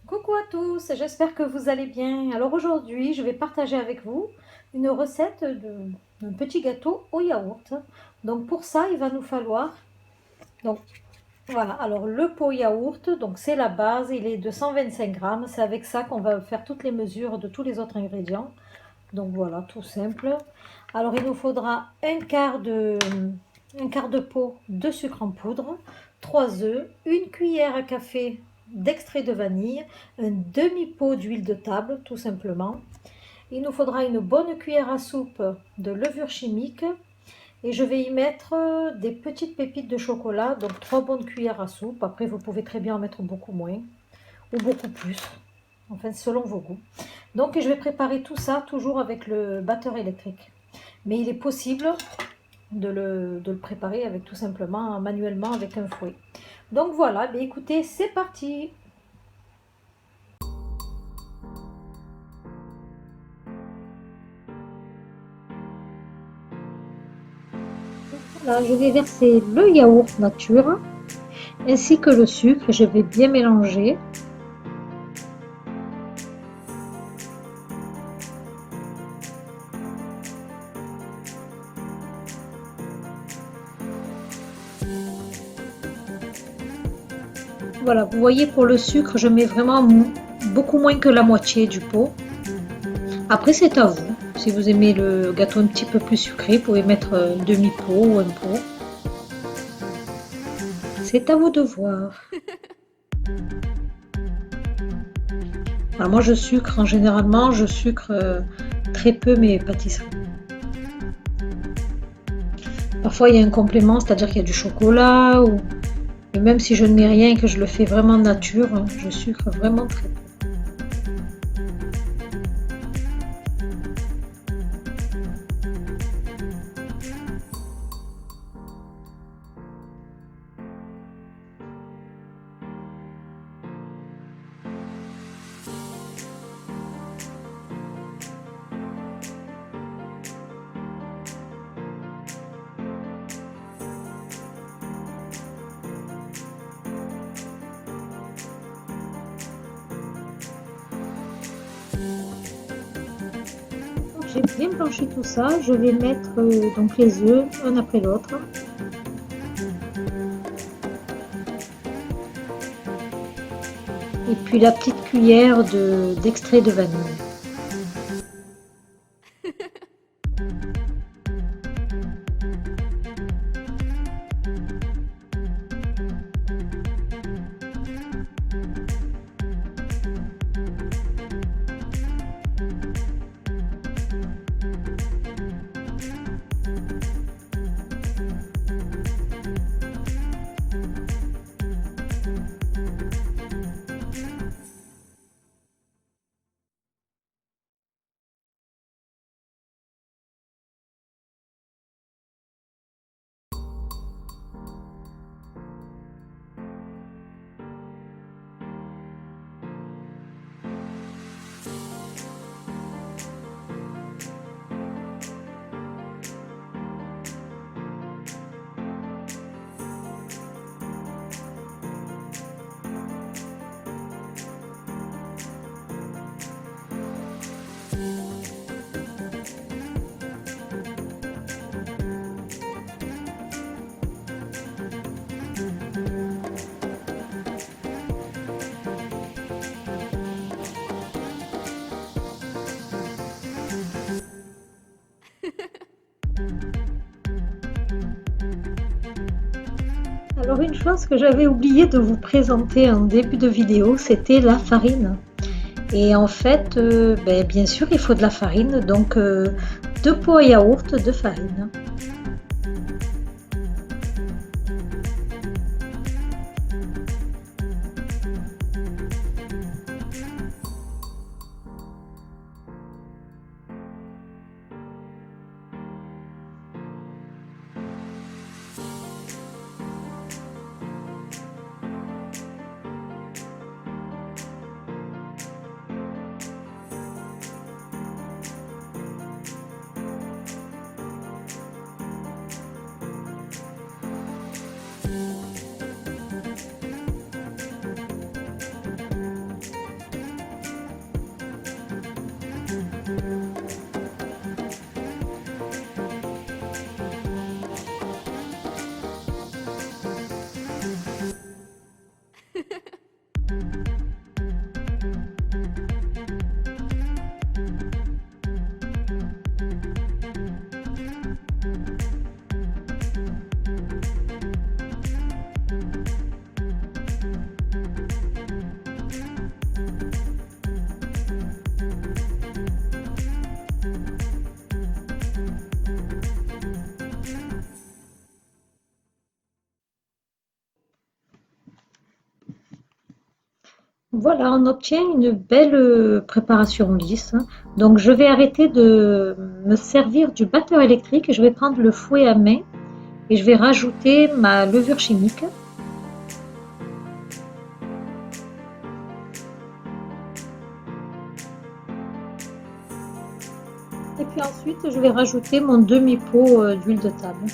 Coucou à tous, j'espère que vous allez bien. Alors aujourd'hui, je vais partager avec vous une recette d'un petit gâteau au yaourt. Donc pour ça, il va nous falloir, donc voilà, alors le pot yaourt, donc c'est la base, il est de 125 grammes. C'est avec ça qu'on va faire toutes les mesures de tous les autres ingrédients. Donc voilà, tout simple. Alors il nous faudra un quart de pot de sucre en poudre, 3 œufs, une cuillère à café d'extrait de vanille, un demi-pot d'huile de table, tout simplement. Il nous faudra une bonne cuillère à soupe de levure chimique et je vais y mettre des petites pépites de chocolat, donc 3 bonnes cuillères à soupe. Après, vous pouvez très bien en mettre beaucoup moins ou beaucoup plus, enfin selon vos goûts. Donc je vais préparer tout ça toujours avec le batteur électrique. Mais il est possible de le préparer avec tout simplement manuellement avec un fouet. Donc voilà, mais écoutez, c'est parti. Là, je vais verser le yaourt nature ainsi que le sucre. Je vais bien mélanger. Voilà, vous voyez, pour le sucre, je mets vraiment beaucoup moins que la moitié du pot. Après, c'est à vous. Si vous aimez le gâteau un petit peu plus sucré, vous pouvez mettre un demi-pot ou un pot. C'est à vous de voir. Alors moi, généralement, je sucre très peu mes pâtisseries. Parfois, il y a un complément, c'est-à-dire qu'il y a du chocolat, et même si je ne mets rien et que je le fais vraiment nature, je sucre vraiment très peu. Donc, j'ai bien blanchi tout ça, je vais mettre donc les œufs un après l'autre. Et puis la petite cuillère d'extrait de vanille. Alors une chose que j'avais oublié de vous présenter en début de vidéo, c'était la farine. Et en fait, bien sûr, il faut de la farine, donc 2 pots à yaourt de farine. Voilà, on obtient une belle préparation lisse. Donc je vais arrêter de me servir du batteur électrique et je vais prendre le fouet à main et je vais rajouter ma levure chimique. Et puis ensuite, je vais rajouter mon demi-pot d'huile de table.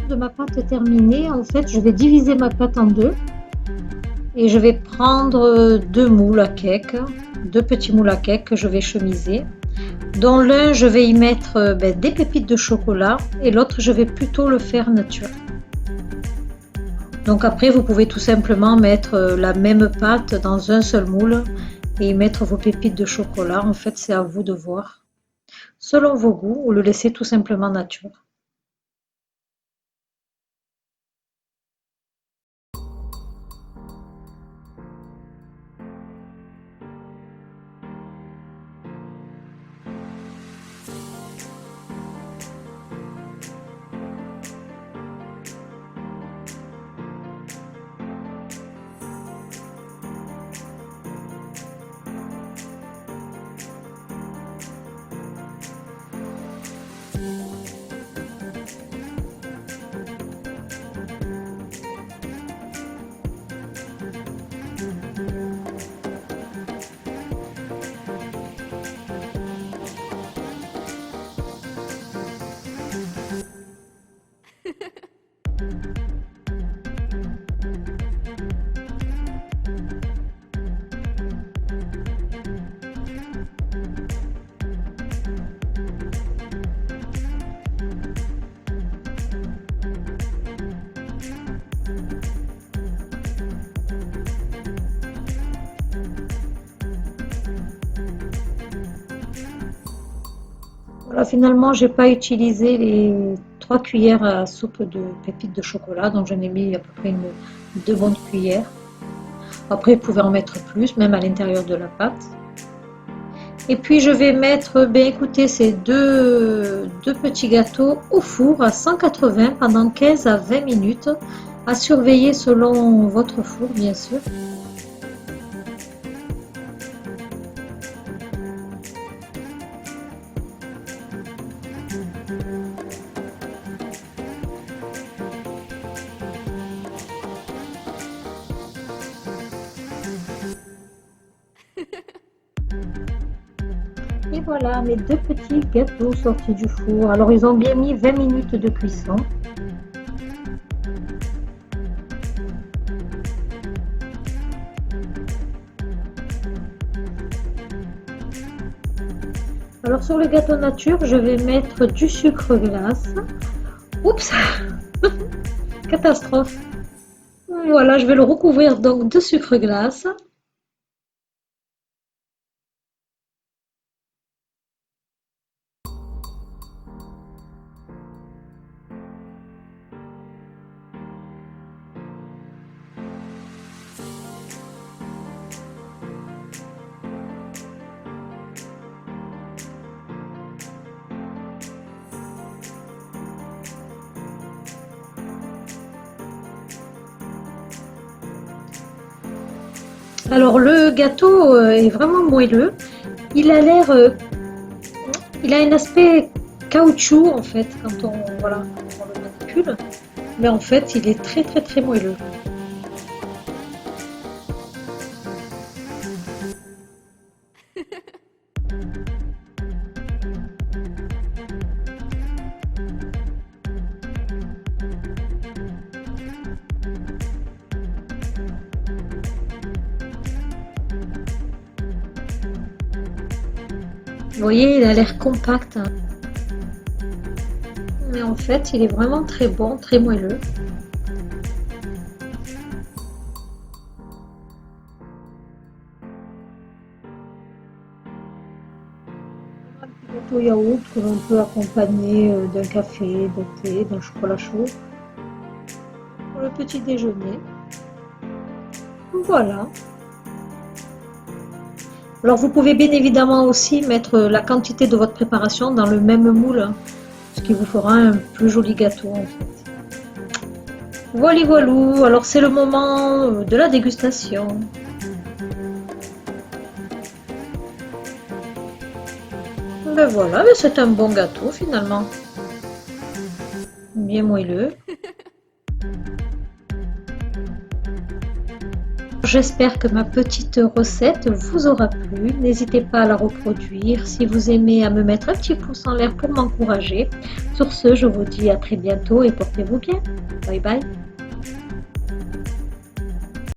De ma pâte terminée, en fait, je vais diviser ma pâte en deux et je vais prendre deux moules à cake, deux petits moules à cake que je vais chemiser. Dans l'un, je vais y mettre des pépites de chocolat et l'autre, je vais plutôt le faire nature. Donc après, vous pouvez tout simplement mettre la même pâte dans un seul moule et y mettre vos pépites de chocolat. En fait, c'est à vous de voir, selon vos goûts, ou le laisser tout simplement nature. Voilà, finalement, j'ai pas utilisé les 3 cuillères à soupe de pépites de chocolat, donc j'en ai mis à peu près deux bonnes cuillères. Après, vous pouvez en mettre plus, même à l'intérieur de la pâte. Et puis, je vais mettre, ben écoutez, ces deux petits gâteaux au four à 180 pendant 15 à 20 minutes, à surveiller selon votre four, bien sûr. Et voilà, mes deux petits gâteaux sortis du four. Alors, ils ont bien mis 20 minutes de cuisson. Alors, sur le gâteau nature, je vais mettre du sucre glace. Oups, catastrophe. Voilà, je vais le recouvrir donc de sucre glace. Alors le gâteau est vraiment moelleux. Il a l'air, il a un aspect caoutchouc en fait voilà, quand on le manipule. Mais en fait, il est très très très moelleux. Vous voyez, il a l'air compact, hein. Mais en fait, il est vraiment très bon, très moelleux. Un petit gâteau yaourt que l'on peut accompagner d'un café, d'un thé, d'un chocolat chaud pour le petit déjeuner. Voilà. Alors vous pouvez bien évidemment aussi mettre la quantité de votre préparation dans le même moule, hein, ce qui vous fera un plus joli gâteau en fait. Voilà, voilou, alors c'est le moment de la dégustation. Ben voilà, ben c'est un bon gâteau finalement. Bien moelleux. J'espère que ma petite recette vous aura plu. N'hésitez pas à la reproduire. Si vous aimez, à me mettre un petit pouce en l'air pour m'encourager. Sur ce, je vous dis à très bientôt et portez-vous bien. Bye bye.